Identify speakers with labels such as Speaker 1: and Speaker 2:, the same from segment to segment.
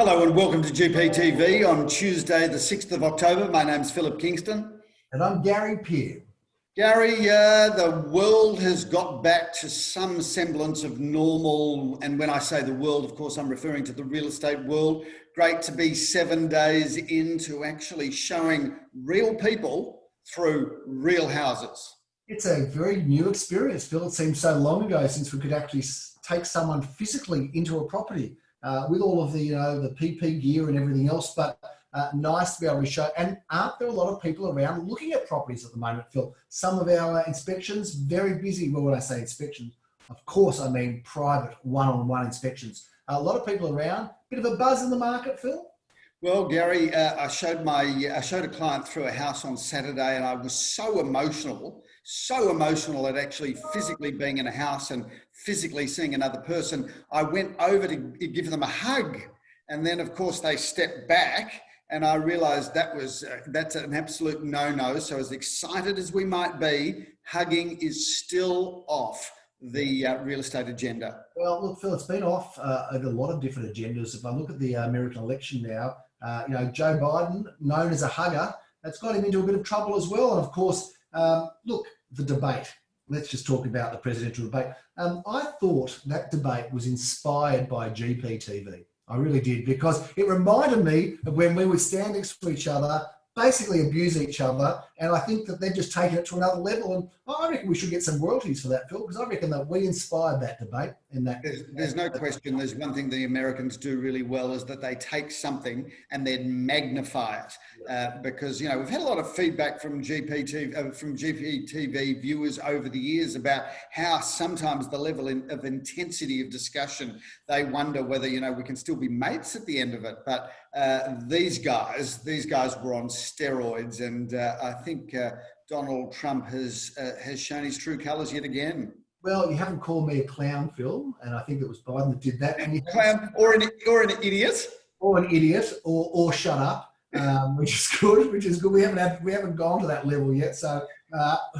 Speaker 1: Hello and welcome to GPTV on Tuesday, the 6th of October. My name's Philip Kingston.
Speaker 2: And I'm Gary Peer.
Speaker 1: Gary, the world has got back to some semblance of normal. And when I say the world, of course, I'm referring to the real estate world. Great to be 7 days into actually showing real people through real houses.
Speaker 2: It's a very new experience, Phil. It seems so long ago since we could actually take someone physically into a property with all of the, the PP gear and everything else. But nice to be able to show. And aren't there a lot of people around looking at properties at the moment, Phil? Some of our inspections, very busy. Well, when I say inspections, of course, I mean private one-on-one inspections. A lot of people around. Bit of a buzz in the market, Phil.
Speaker 1: Well, Gary, I showed a client through a house on Saturday, and I was so emotional at actually physically being in a house and physically seeing another person. I went over to give them a hug, and then of course they stepped back, and I realised that's an absolute no-no. So as excited as we might be, hugging is still off the real estate agenda.
Speaker 2: Well, look, Phil, it's been off a lot of different agendas. If I look at the American election now, Joe Biden, known as a hugger, that's got him into a bit of trouble as well. And of course, look, the debate. Let's just talk about the presidential debate. I thought that debate was inspired by GPTV. I really did, because it reminded me of when we would stand next to each other, basically abuse each other, and I think that they've just taken it to another level. And I reckon we should get some royalties for that, Phil, because I reckon that we inspired that debate. And
Speaker 1: there's no question. There's one thing the Americans do really well, is that they take something and then magnify it. Because we've had a lot of feedback from GPTV viewers over the years about how sometimes the level of intensity of discussion, they wonder whether we can still be mates at the end of it. But these guys were on steroids, and I think Donald Trump has shown his true colours yet again.
Speaker 2: Well, you haven't called me a clown, Phil, and I think it was Biden that did that. And
Speaker 1: clown or an idiot,
Speaker 2: or shut up, which is good. We haven't gone to that level yet. So,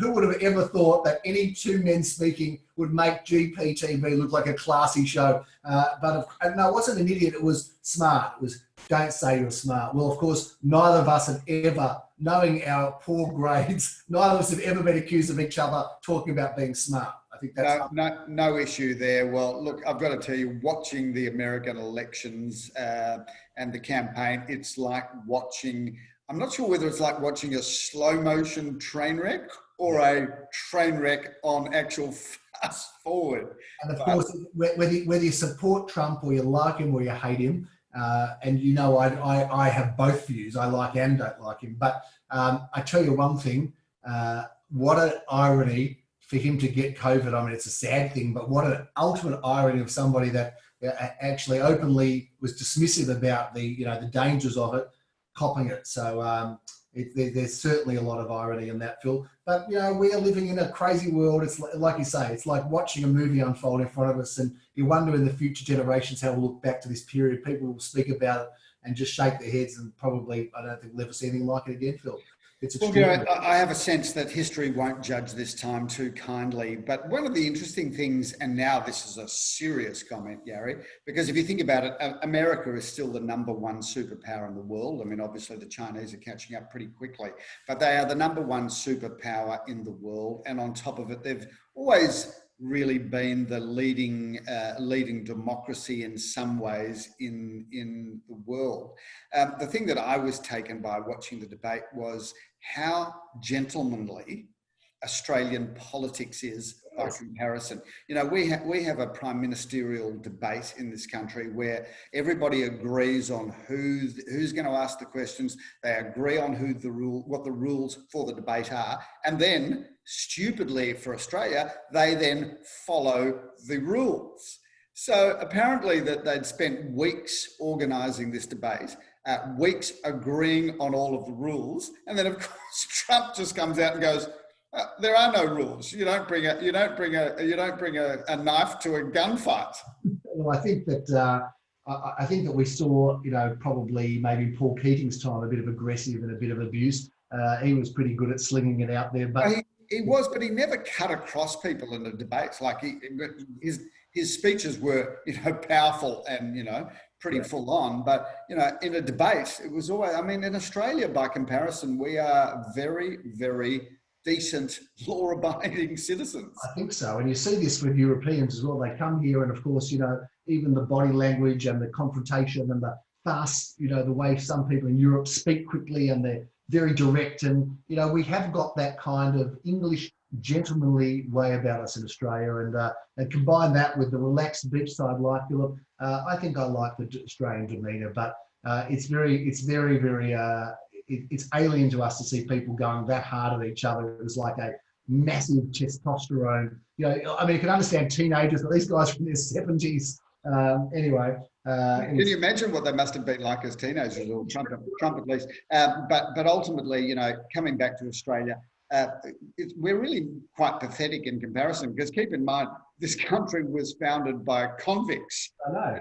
Speaker 2: who would have ever thought that any two men speaking would make GPTV look like a classy show? No, it wasn't an idiot. It was smart. It was, don't say you're smart. Well, of course, neither of us have ever, knowing our poor grades, neither of us have ever been accused of each other talking about being smart. I think that's
Speaker 1: no issue there. Well, look, I've got to tell you, watching the American elections and the campaign, it's like watching, I'm not sure whether it's like watching a slow motion train wreck or a train wreck on actual fast forward.
Speaker 2: And of course, whether you support Trump or you like him or you hate him, and I have both views. I like and don't like him. But I tell you one thing, what an irony for him to get COVID. I mean, it's a sad thing, but what an ultimate irony of somebody that actually openly was dismissive about the dangers of it, copping it. So there's certainly a lot of irony in that, Phil. But we are living in a crazy world. It's like you say, it's like watching a movie unfold in front of us, and you wonder in the future generations how we'll look back to this period. People will speak about it and just shake their heads, and probably I don't think we'll ever see anything like it again, Phil.
Speaker 1: I have a sense that history won't judge this time too kindly. But one of the interesting things, and now this is a serious comment, Gary, because if you think about it, America is still the #1 superpower in the world. I mean, obviously the Chinese are catching up pretty quickly, but they are the #1 superpower in the world. And on top of it, they've always really been the leading democracy in some ways in the world. The thing that I was taken by watching the debate was how gentlemanly Australian politics is by comparison. We have a prime ministerial debate in this country where everybody agrees on who's going to ask the questions. They agree on what the rules for the debate are, and then stupidly for Australia, they then follow the rules. So apparently that they'd spent weeks organising this debate, weeks agreeing on all of the rules, and then of course Trump just comes out and goes, there are no rules. You don't bring a knife to a gunfight.
Speaker 2: Well, I think that we saw, probably maybe Paul Keating's time, a bit of aggressive and a bit of abuse. He was pretty good at slinging it out there, but
Speaker 1: he was, but he never cut across people in the debates. Like his speeches were, powerful and pretty full on. But, you know, in a debate, it was always, I mean, in Australia, by comparison, we are very, very decent, law-abiding citizens.
Speaker 2: I think so. And you see this with Europeans as well. They come here and, of course, you know, even the body language and the confrontation and the fast, you know, the way some people in Europe speak quickly and they're very direct. And, you know, we have got that kind of English gentlemanly way about us in Australia. And combine that with the relaxed beachside life, Philip, I think I like the Australian demeanour. But it's alien to us to see people going that hard at each other. It was like a massive testosterone. You know, I mean, you can understand teenagers, but these guys from their 70s. Anyway.
Speaker 1: Can you imagine what they must have been like as teenagers, or Trump at least? But ultimately, you know, coming back to Australia, we're really quite pathetic in comparison, because keep in mind, this country was founded by convicts.
Speaker 2: I know.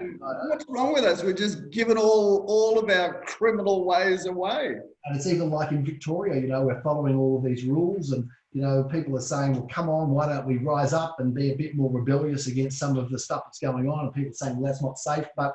Speaker 1: What's wrong with us? We're just giving all of our criminal ways away.
Speaker 2: And it's even like in Victoria, you know, we're following all of these rules, and, you know, people are saying, well, come on, why don't we rise up and be a bit more rebellious against some of the stuff that's going on? And people are saying, well, that's not safe. But,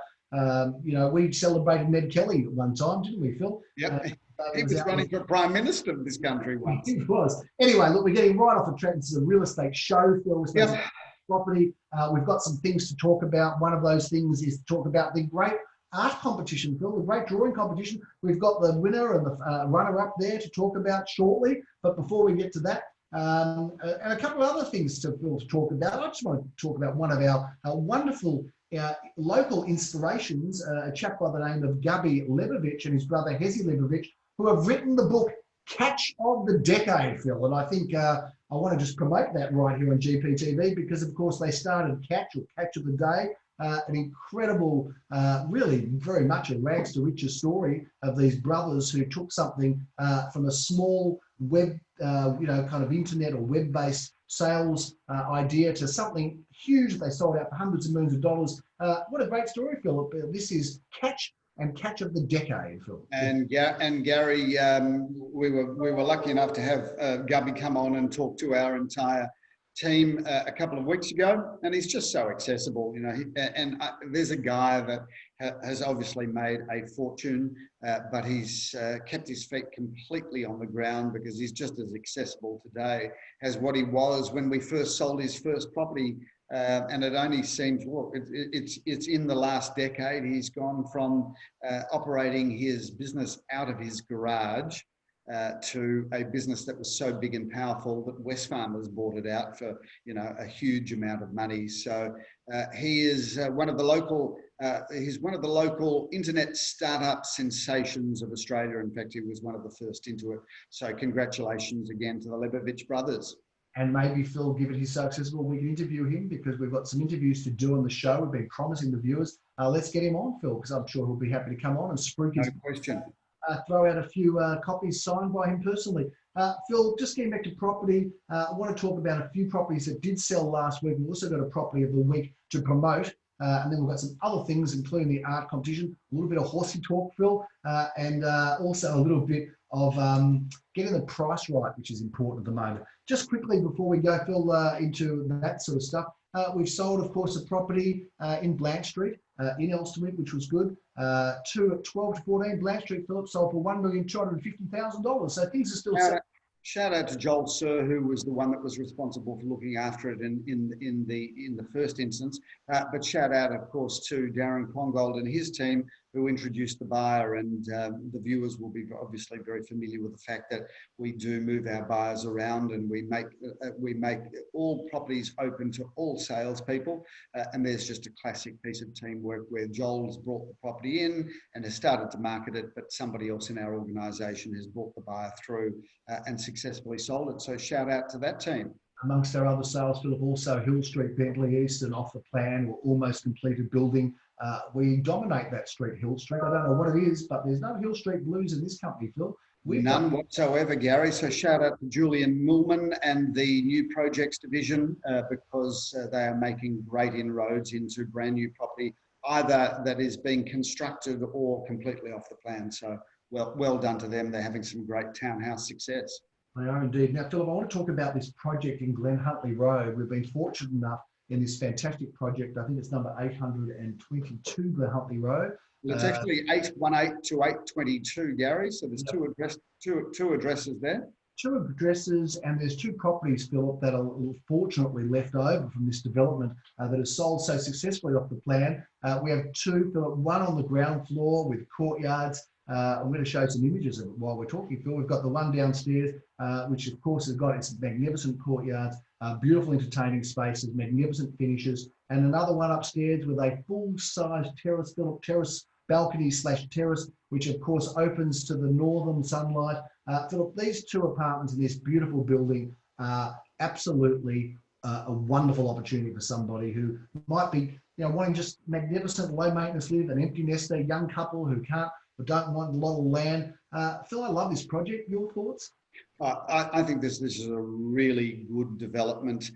Speaker 2: you know, we celebrated Ned Kelly at one time, didn't we, Phil?
Speaker 1: Yep. He was running for Prime Minister of this country once.
Speaker 2: He was. Anyway, look, we're getting right off the track. This is a real estate show, Phil.
Speaker 1: Yep.
Speaker 2: Property. We've got some things to talk about. One of those things is to talk about the great art competition, Phil, the great drawing competition. We've got the winner and the runner-up there to talk about shortly. But before we get to that, and a couple of other things to talk about, I just want to talk about one of our wonderful local inspirations, a chap by the name of Gabi Lebovich and his brother Hezi Lebovich, who have written the book Catch of the Decade, Phil. And I think I want to just promote that right here on GPTV, because, of course, they started Catch, or Catch of the Day, an incredible, really very much a rags to riches story of these brothers who took something from a small web, you know, kind of internet or web-based sales idea to something huge that they sold out for hundreds of millions of dollars. What a great story, Philip. This is Catch of the Decade, Phil.
Speaker 1: And Gary, we were lucky enough to have Gubby come on and talk to our entire team a couple of weeks ago, and he's just so accessible, you know. There's a guy that has obviously made a fortune, but he's kept his feet completely on the ground, because he's just as accessible today as what he was when we first sold his first property. And it only seems, look, it's in the last decade. He's gone from operating his business out of his garage to a business that was so big and powerful that Wesfarmers bought it out for, you know, a huge amount of money. So he is one of the local. He's one of the local internet startup sensations of Australia. In fact, he was one of the first into it. So congratulations again to the Lebovich brothers.
Speaker 2: And maybe, Phil, given he's so accessible, we can interview him, because we've got some interviews to do on the show. We've been promising the viewers. Let's get him on, Phil, because I'm sure he'll be happy to come on and spruik his...
Speaker 1: No question.
Speaker 2: Throw out a few copies signed by him personally. Phil, just getting back to property, I want to talk about a few properties that did sell last week. We've also got a property of the week to promote. And then we've got some other things, including the art competition, a little bit of horsey talk, Phil, and also a little bit of getting the price right, which is important at the moment. Just quickly before we go, Phil, into that sort of stuff, we've sold, of course, a property in Blanche Street in Elsternwick, which was good. 12 to 14 Blanche Street, Philip, sold for $1,250,000. So things are still...
Speaker 1: Shout out to Joel Sir, who was the one that was responsible for looking after it in the first instance. But shout out, of course, to Darren Congold and his team, who introduced the buyer. And the viewers will be obviously very familiar with the fact that we do move our buyers around, and we make all properties open to all salespeople. And there's just a classic piece of teamwork where Joel's brought the property in and has started to market it, but somebody else in our organisation has brought the buyer through and successfully sold it. So shout out to that team.
Speaker 2: Amongst our other sales, Philip, also Hill Street, Bentley East, and off the plan, we're almost completed building. We dominate that street, Hill Street. I don't know what it is, but there's no Hill Street blues in this company, Phil.
Speaker 1: None whatsoever, Gary. So shout out to Julian Millman and the new projects division, because they are making great inroads into brand new property, either that is being constructed or completely off the plan. So well done to them. They're having some great townhouse success.
Speaker 2: They are indeed. Now, Philip, I want to talk about this project in Glen Huntly Road. We've been fortunate enough in this fantastic project. I think it's number 822 Glen Huntly Road.
Speaker 1: Well, it's actually 818 to 822, Gary. So there's two addresses there.
Speaker 2: Two addresses, and there's two properties, Philip, that are fortunately left over from this development that has sold so successfully off the plan. We have two, Philip, one on the ground floor with courtyards. I'm going to show some images of it while we're talking, Phil. We've got the one downstairs, which of course has got its magnificent courtyards, beautiful entertaining spaces, magnificent finishes, and another one upstairs with a full-size terrace, Philip, terrace balcony / terrace, which of course opens to the northern sunlight. Philip, these two apartments in this beautiful building are absolutely a wonderful opportunity for somebody who might be, wanting just magnificent, low maintenance live, an empty nester, young couple who can't or don't want a lot of land. Phil, I love this project. Your thoughts?
Speaker 1: I think this is a really good development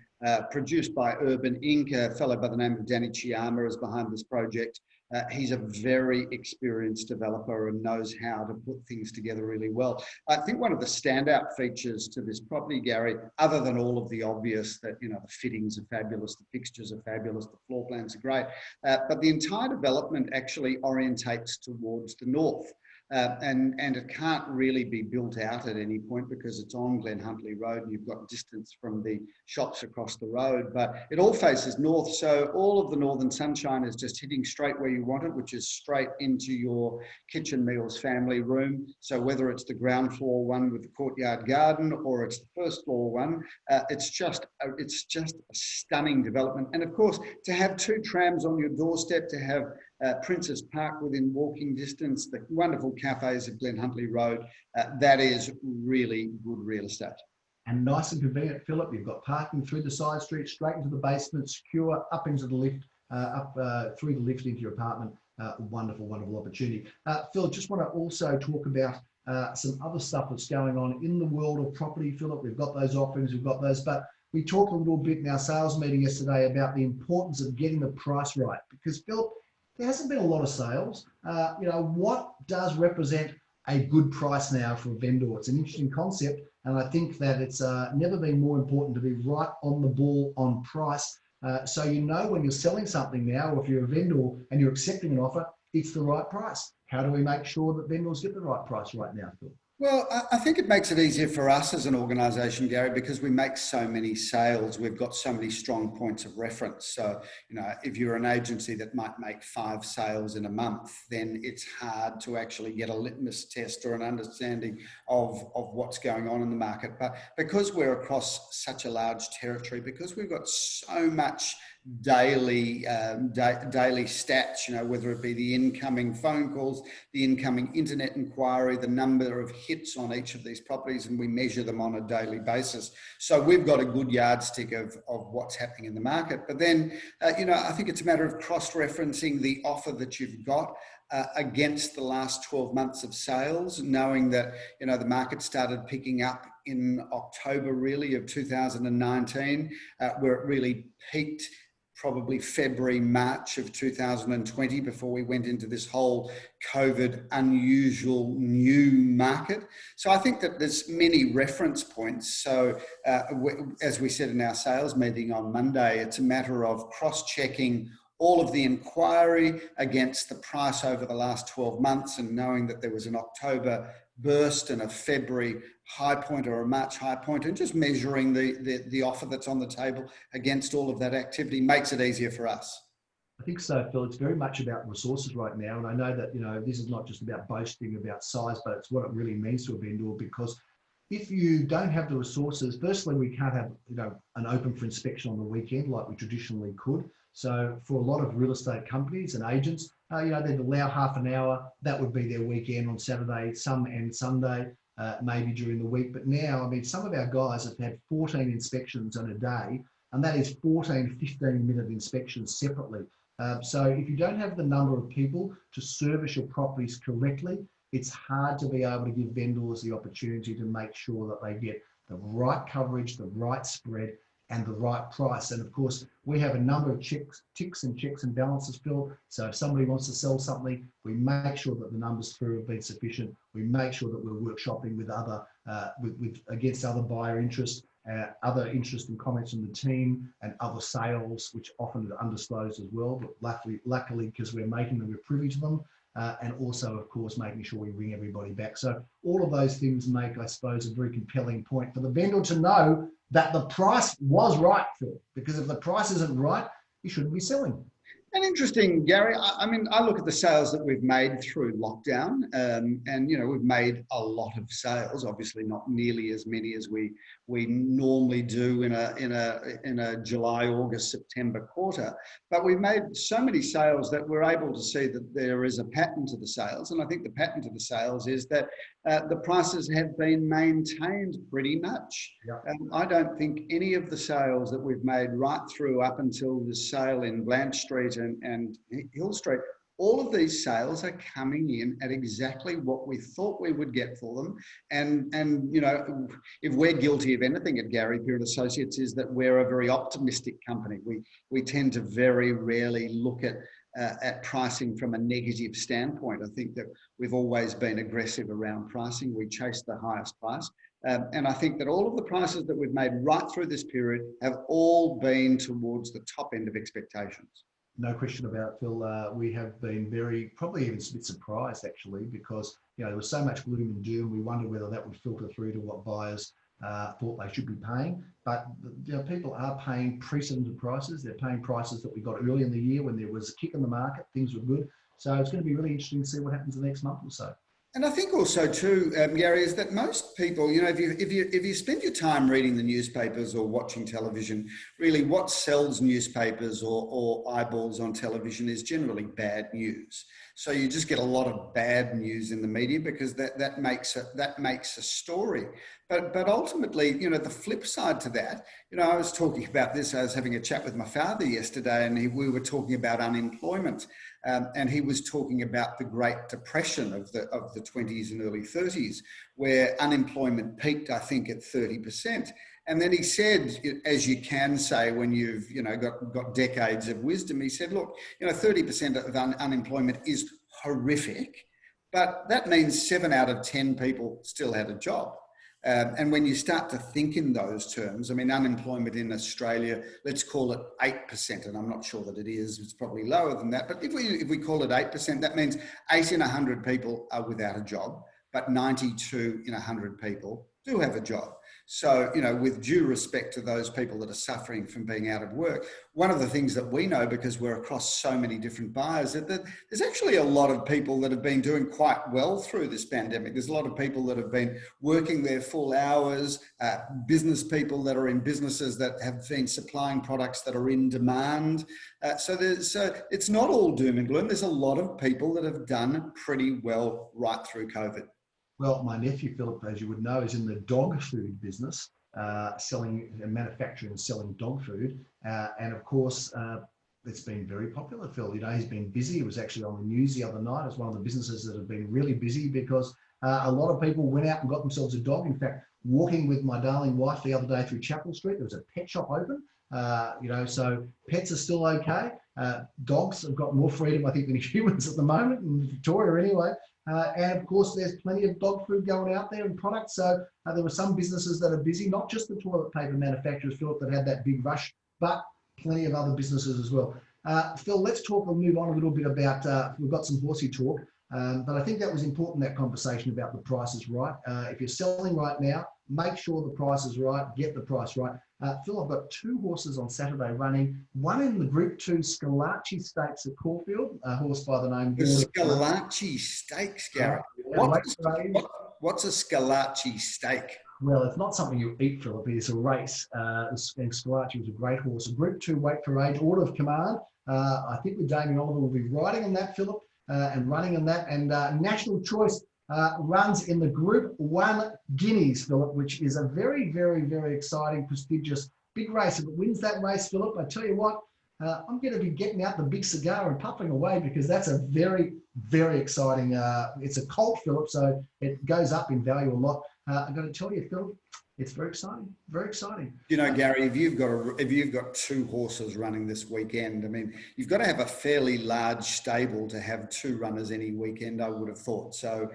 Speaker 1: produced by Urban Inc. A fellow by the name of Danny Chiama is behind this project. He's a very experienced developer and knows how to put things together really well. I think one of the standout features to this property, Gary, other than all of the obvious that, the fittings are fabulous, the fixtures are fabulous, the floor plans are great, but the entire development actually orientates towards the north. And it can't really be built out at any point because it's on Glen Huntly Road and you've got distance from the shops across the road, but it all faces north. So all of the northern sunshine is just hitting straight where you want it, which is straight into your kitchen meals family room. So whether it's the ground floor one with the courtyard garden or it's the first floor one, it's just a stunning development. And of course, to have two trams on your doorstep, to have Princess Park within walking distance, the wonderful cafes of Glen Huntly Road, that is really good real estate.
Speaker 2: And nice and convenient, Philip. You've got parking through the side street, straight into the basement, secure, up into the lift, through the lift into your apartment. Wonderful, wonderful opportunity. Phil, just want to also talk about some other stuff that's going on in the world of property, Philip. We've got those offerings, we've got those, but we talked a little bit in our sales meeting yesterday about the importance of getting the price right, because Philip, there hasn't been a lot of sales. What does represent a good price now for a vendor? It's an interesting concept, and I think that it's never been more important to be right on the ball on price. So when you're selling something now, or if you're a vendor and you're accepting an offer, it's the right price. How do we make sure that vendors get the right price right now, Phil?
Speaker 1: Well, I think it makes it easier for us as an organisation, Gary, because we make so many sales. We've got so many strong points of reference. So, if you're an agency that might make 5 sales in a month, then it's hard to actually get a litmus test or an understanding of what's going on in the market. But because we're across such a large territory, because we've got so much daily stats, whether it be the incoming phone calls, the incoming internet inquiry, the number of hits on each of these properties, and we measure them on a daily basis. So we've got a good yardstick of what's happening in the market. But then, I think it's a matter of cross-referencing the offer that you've got against the last 12 months of sales, knowing that, the market started picking up in October, really, of 2019, where it really peaked probably February, March of 2020 before we went into this whole COVID unusual new market. So I think that there's many reference points. So as we said in our sales meeting on Monday, it's a matter of cross-checking all of the inquiry against the price over the last 12 months and knowing that there was an October burst and a February high point or a March high point, and just measuring the offer that's on the table against all of that activity makes it easier for us.
Speaker 2: I think so, Phil. It's very much about resources right now. And I know that, this is not just about boasting about size, but it's what it really means to a vendor, because if you don't have the resources, firstly, we can't have, an open for inspection on the weekend like we traditionally could. So for a lot of real estate companies and agents, they'd allow half an hour. That would be their weekend on Saturday, some and Sunday, maybe during the week. But now, some of our guys have had 14 inspections on a day, and that is 14 15-minute inspections separately. So if you don't have the number of people to service your properties correctly, it's hard to be able to give vendors the opportunity to make sure that they get the right coverage, the right spread, and the right price. And of course, we have a number of ticks and checks and balances, Phil. So if somebody wants to sell something, we make sure that the numbers through have been sufficient. We make sure that we're workshopping with against other buyer interests, other interesting comments from the team, and other sales, which often are undisclosed as well, but luckily because we're making them, we're privy to them. And also, of course, making sure we bring everybody back. So all of those things make, I suppose, a very compelling point for the vendor to know that the price was right, Phil, because if the price isn't right, you shouldn't be selling.
Speaker 1: And interesting, Gary, I mean, I look at the sales that we've made through lockdown, and, you know, we've made a lot of sales, obviously not nearly as many as we normally do in a July, August, September quarter. But we've made so many sales that we're able to see that there is a pattern to the sales. And I think the pattern to the sales is that the prices have been maintained pretty much.
Speaker 2: Yeah.
Speaker 1: I don't think any of the sales that we've made right through up until the sale in Blanche Street and Hill Street, all of these sales are coming in at exactly what we thought we would get for them. And you know, if we're guilty of anything at Gary Pearson Associates, is that we're a very optimistic company. We tend to very rarely look at pricing from a negative standpoint. I think that we've always been aggressive around pricing. We chase the highest price. And I think that all of the prices that we've made right through this period have all been towards the top end of expectations.
Speaker 2: No question about it, Phil. We have been probably even a bit surprised actually, because you know there was so much gloom and doom. We wondered whether that would filter through to what buyers thought they should be paying. But you know, people are paying precedented prices. They're paying prices that we got early in the year when there was a kick in the market. Things were good. So it's going to be really interesting to see what happens the next month or so.
Speaker 1: And I think also too, Gary, is that most people, you know, if you spend your time reading the newspapers or watching television, really what sells newspapers or eyeballs on television is generally bad news. So you just get a lot of bad news in the media because that makes a story. But ultimately, you know, the flip side to that, you know, I was talking about this. I was having a chat with my father yesterday, and we were talking about unemployment, and he was talking about the Great Depression of the 20s and early 30s, where unemployment peaked, I think, at 30%. And then he said, as you can say when you've, you know, got decades of wisdom, he said, look, you know, 30% of unemployment is horrific, but that means 7 out of 10 people still had a job. And when you start to think in those terms, I mean, unemployment in Australia, let's call it 8%, and I'm not sure that it is, it's probably lower than that, but if we call it 8%, that means 8 in 100 people are without a job, but 92 in 100 people do have a job. So, you know, with due respect to those people that are suffering from being out of work, one of the things that we know, because we're across so many different buyers, that there's actually a lot of people that have been doing quite well through this pandemic. There's a lot of people that have been working their full hours, business people that are in businesses that have been supplying products that are in demand. So it's not all doom and gloom. There's a lot of people that have done pretty well right through COVID.
Speaker 2: Well, my nephew, Philip, as you would know, is in the dog food business, selling and manufacturing and selling dog food. And of course, it's been very popular, Phil. You know, he's been busy. He was actually on the news the other night as one of the businesses that have been really busy because a lot of people went out and got themselves a dog. In fact, walking with my darling wife the other day through Chapel Street, there was a pet shop open. You know, so pets are still okay. Dogs have got more freedom, I think, than humans at the moment, in Victoria anyway. And of course, there's plenty of dog food going out there and products. So there were some businesses that are busy, not just the toilet paper manufacturers, Philip, that had that big rush, but plenty of other businesses as well. Phil, let's talk and move on a little bit about, we've got some horsey talk, but I think that was important, that conversation about the prices right. If you're selling right now, make sure the price is right, get the price right. Phil, I've got 2 horses on Saturday running, one in the Group 2 Scalacci Stakes at Caulfield, a horse by the name...
Speaker 1: The Scalacci Stakes, Gary. What's a Scalacci stake?
Speaker 2: Well, it's not something you eat, Philip. It's a race. And Scalacci was a great horse. A Group 2 weight for age, order of command. I think with Damien Oliver will be riding on that, Philip, and running on that. And National Choice runs in the Group 1 Guineas, Philip, which is a very, very, very exciting, prestigious, big race. If it wins that race, Philip, I tell you what, I'm going to be getting out the big cigar and puffing away because that's a very, very exciting, it's a colt, Philip, so it goes up in value a lot. I've got to tell you, Phil, it's very exciting. Very exciting.
Speaker 1: You know, Gary, if you've got two horses running this weekend, I mean, you've got to have a fairly large stable to have two runners any weekend, I would have thought. So,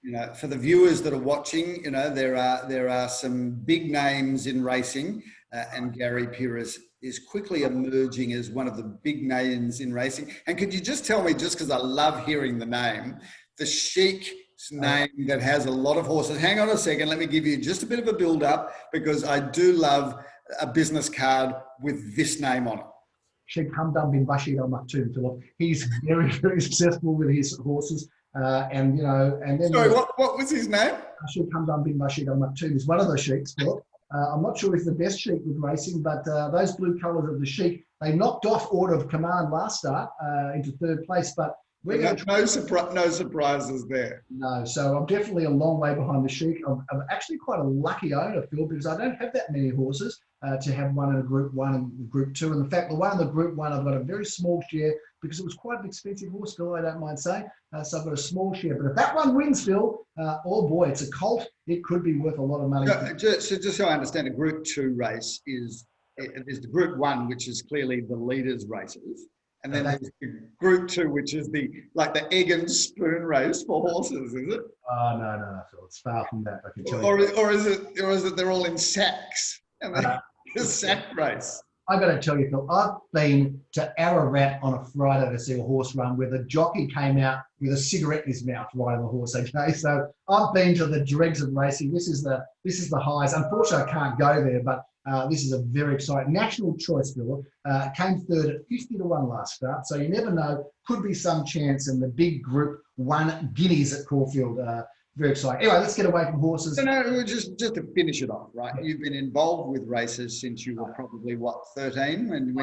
Speaker 1: you know, for the viewers that are watching, you know, there are some big names in racing, and Gary Pires is quickly emerging as one of the big names in racing. And could you just tell me, just because I love hearing the name, the Sheik's name that has a lot of horses? Hang on a second, let me give you just a bit of a build up, because I do love a business card with this name on it.
Speaker 2: Sheikh Hamdan bin Bashir Al Maktoum, Philip. He's very, very successful with his horses. And, you know, and then...
Speaker 1: Sorry, what was his name?
Speaker 2: Sheikh Hamdan bin Bashir Al Maktoum is one of those sheikhs, Philip. I'm not sure he's the best sheikh with racing, but those blue colours of the sheikh, they knocked off Order of Command last start into third place, but we're going to
Speaker 1: no surprises there.
Speaker 2: No, so I'm definitely a long way behind the sheikh. I'm actually quite a lucky owner, Phil, because I don't have that many horses to have one in a Group 1 and Group 2. And in fact, the one in the Group 1, I've got a very small share because it was quite an expensive horse, Phil, I don't mind saying. So I've got a small share. But if that one wins, Phil, oh boy, it's a colt. It could be worth a lot of money.
Speaker 1: So just so I understand, a Group 2 race is the Group 1, which is clearly the leaders' races. And then there's the Group 2, which is the egg and spoon race for horses, is it?
Speaker 2: Oh, no, Phil. It's far from that, I can tell you.
Speaker 1: Or is it they're all in sacks? And the sack race.
Speaker 2: I got to tell you, Phil, I've been to Ararat on a Friday to see a horse run where the jockey came out with a cigarette in his mouth riding the horse. Okay, so I've been to the dregs of racing. This is the highs. Unfortunately, I can't go there, but this is a very exciting national choice, Phil. Came third at 50-1 last start, so you never know. Could be some chance in the big Group 1 guineas at Caulfield. Very exciting. Anyway, let's get away from horses.
Speaker 1: No, just to finish it off, right? You've been involved with races since you were probably, what, 13?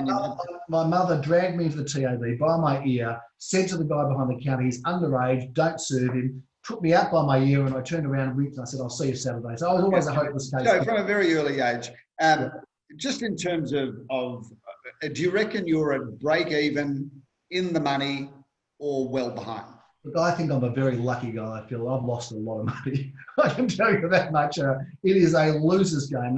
Speaker 2: My mother dragged me into the TAB by my ear, said to the guy behind the counter, he's underage, don't serve him, took me out by my ear, and I turned around and winked and I said, I'll see you Saturday. So I was always a hopeless case.
Speaker 1: So from a very early age, just in terms of do you reckon you're at break even, in the money, or well behind?
Speaker 2: Look, I think I'm a very lucky guy, Phil. I've lost a lot of money. I can tell you that much. It is a loser's game.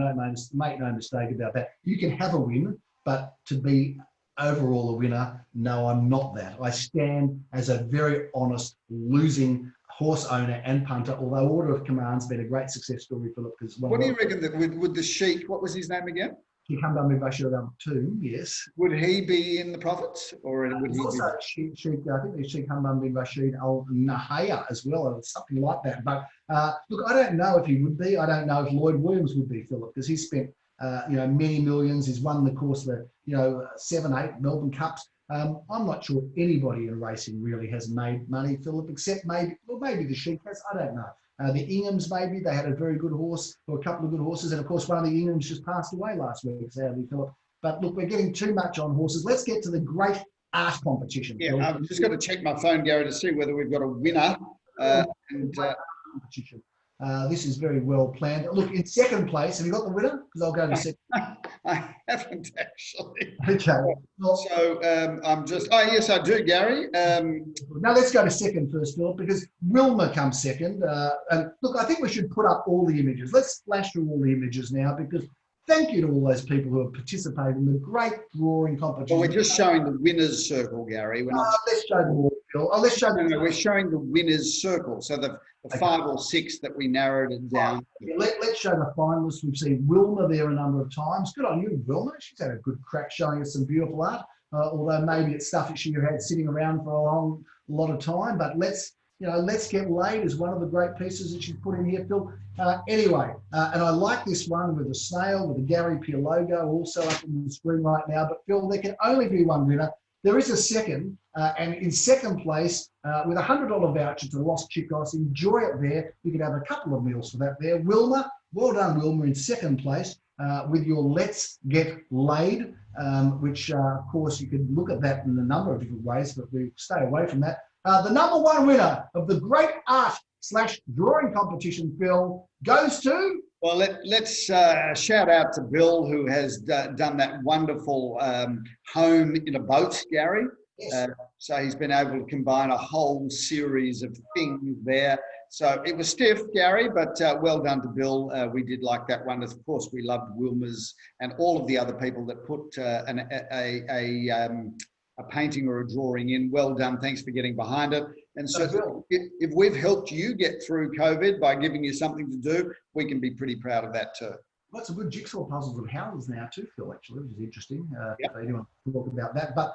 Speaker 2: Make no mistake about that. You can have a win, but to be overall a winner, no, I'm not that. I stand as a very honest, losing horse owner and punter, although Order of Command's been a great success story, Philip.
Speaker 1: What do you reckon that with the Sheik, what was his name again?
Speaker 2: He come down with Bashir too, yes.
Speaker 1: Would he be in the profits, or would he
Speaker 2: also I think there's Sheikh Hamdan bin Rashid Al Nahaya as well, or something like that. But look, I don't know if he would be. I don't know if Lloyd Williams would be, Philip, because he spent many millions. He's won the course of 7, 8 Melbourne Cups. I'm not sure anybody in racing really has made money, Philip, except maybe the Sheik has. I don't know. The Inghams, maybe, they had a very good horse, or a couple of good horses. And of course, one of the Inghams just passed away last week, sadly, Philip. But look, we're getting too much on horses. Let's get to the great art competition.
Speaker 1: Yeah, Philip. I've just got to check my phone, Gary, to see whether we've got a winner.
Speaker 2: Competition. This is very well planned. Look, in second place, have you got the winner? Because I'll go to second.
Speaker 1: I haven't actually.
Speaker 2: Okay. Well,
Speaker 1: so I'm just, yes, I do, Gary.
Speaker 2: Now let's go to second first, Philip, because Wilma comes second. And look, I think we should put up all the images. Let's flash through all the images now, because thank you to all those people who have participated in the great drawing competition.
Speaker 1: Well, we're just showing the winner's circle, Gary. We're not.
Speaker 2: Let's show them all, Phil. Let's show them.
Speaker 1: No, we're showing the winner's circle. So the 5 or 6 that we narrowed it down.
Speaker 2: Yeah, let's show the finalists. We've seen Wilma there a number of times. Good on you, Wilma. She's had a good crack showing us some beautiful art, although maybe it's stuff that she had sitting around for a lot of time. But let's Get Laid is one of the great pieces that she's put in here, Phil. Anyway, and I like this one with the snail, with the Gary Peer logo also up on the screen right now. But Phil, there can only be one winner. There is a second, and in second place, with a $100 voucher to Los Chicos, enjoy it there. You can have a couple of meals for that there. Wilma, well done, Wilma, in second place with your Let's Get Laid, which, of course, you could look at that in a number of different ways, but we stay away from that. The number one winner of the great art/drawing competition, Phil, goes to...
Speaker 1: Well, let's shout out to Bill, who has done that wonderful home in a boat, Gary.
Speaker 2: Yes.
Speaker 1: So he's been able to combine a whole series of things there. So it was stiff, Gary, but well done to Bill. We did like that one. Of course, we loved Wilma's and all of the other people that put a painting or a drawing in. Well done. Thanks for getting behind it. And so if we've helped you get through COVID by giving you something to do, we can be pretty proud of that too.
Speaker 2: Got some good jigsaw puzzles of houses now too, Phil, actually, which is interesting.
Speaker 1: Yep.
Speaker 2: If they want to talk about that. But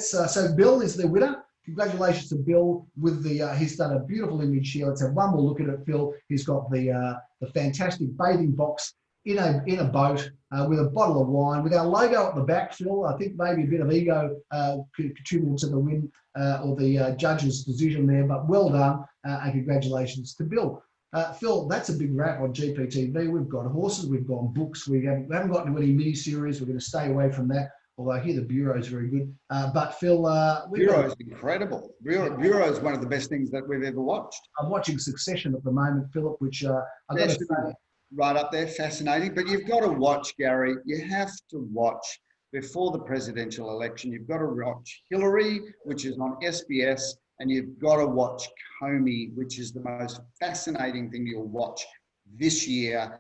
Speaker 2: so Bill is the winner. Congratulations to Bill with he's done a beautiful image here. Let's have one more look at it, Phil. He's got the fantastic bathing box in a boat with a bottle of wine, with our logo at the back, Phil. I think maybe a bit of ego contributed to the win or the judge's decision there, but well done and congratulations to Bill. Phil, that's a big wrap on GPTV. We've got horses, we've got books, we haven't got into any mini-series. We're going to stay away from that, although I hear the Bureau is very good. But Phil...
Speaker 1: Bureau is incredible. Bureau is one of the best things that we've ever watched.
Speaker 2: I'm watching Succession at the moment, Philip, which I've got to say...
Speaker 1: Right up there, fascinating. But you've got to watch, Gary. You have to watch before the presidential election. You've got to watch Hillary, which is on SBS, and you've got to watch Comey, which is the most fascinating thing you'll watch this year,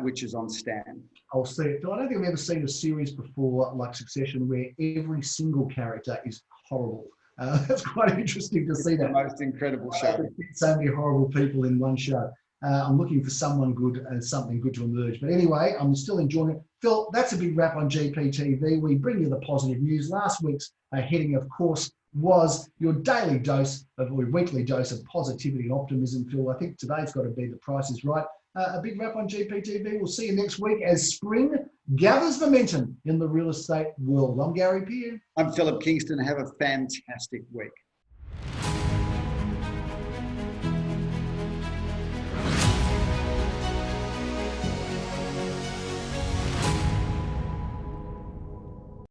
Speaker 1: which is on Stan.
Speaker 2: I'll see it. I don't think I've ever seen a series before like Succession where every single character is horrible. That's quite interesting to see that.
Speaker 1: The most incredible show.
Speaker 2: So many horrible people in one show. I'm looking for someone good and something good to emerge. But anyway, I'm still enjoying it. Phil, that's a big wrap on GPTV. We bring you the positive news. Last week's heading, of course, was your daily dose of, or weekly dose of positivity and optimism, Phil. I think today's got to be The Price is Right. A big wrap on GPTV. We'll see you next week as spring gathers momentum in the real estate world. I'm Gary Peer.
Speaker 1: I'm Philip Kingston. Have a fantastic week.